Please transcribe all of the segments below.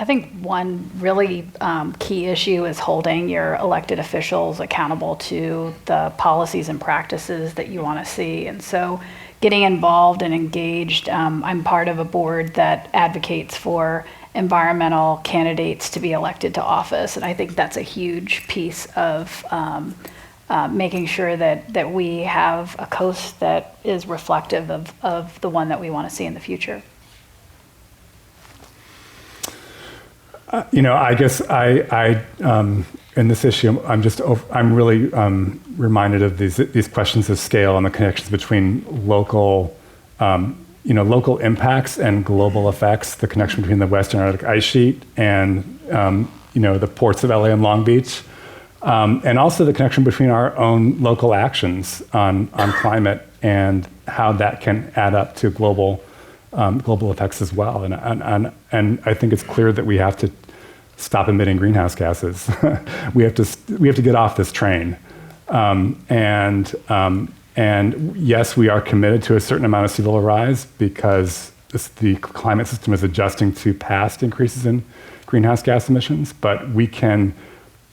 I think one really key issue is holding your elected officials accountable to the policies and practices that you want to see. And so getting involved and engaged, I'm part of a board that advocates for environmental candidates to be elected to office. And I think that's a huge piece of making sure that we have a coast that is reflective of the one that we want to see in the future. I guess in this issue, I'm really reminded of these questions of scale and the connections between local impacts and global effects, the connection between the Western Arctic ice sheet and, the ports of LA and Long Beach, and also the connection between our own local actions on climate and how that can add up to global effects as well. And I think it's clear that we have to stop emitting greenhouse gases. we have to get off this train. And yes, we are committed to a certain amount of sea level rise because the climate system is adjusting to past increases in greenhouse gas emissions. But we can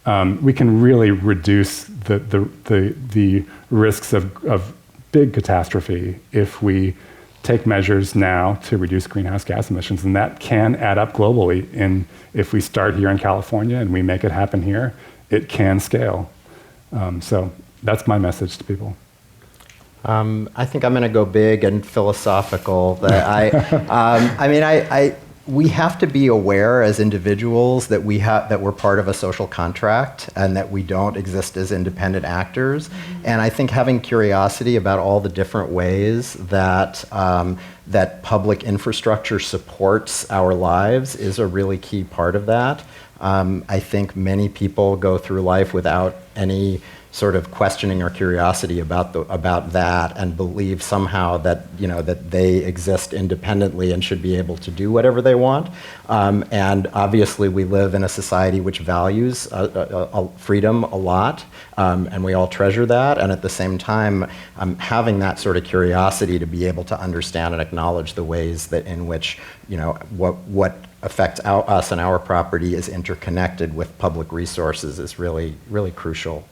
really reduce the risks of big catastrophe if we take measures now to reduce greenhouse gas emissions, and that can add up globally. And if we start here in California and we make it happen here, it can scale. So that's my message to people. I think I'm going to go big and philosophical. That we have to be aware as individuals that we're part of a social contract and that we don't exist as independent actors. Mm-hmm. And I think having curiosity about all the different ways that public infrastructure supports our lives is a really key part of that. I think many people go through life without any sort of questioning or curiosity about that, and believe somehow that that they exist independently and should be able to do whatever they want. And obviously, we live in a society which values freedom a lot, and we all treasure that. And at the same time, having that sort of curiosity to be able to understand and acknowledge the ways that in which what affects us and our property is interconnected with public resources is really, really crucial.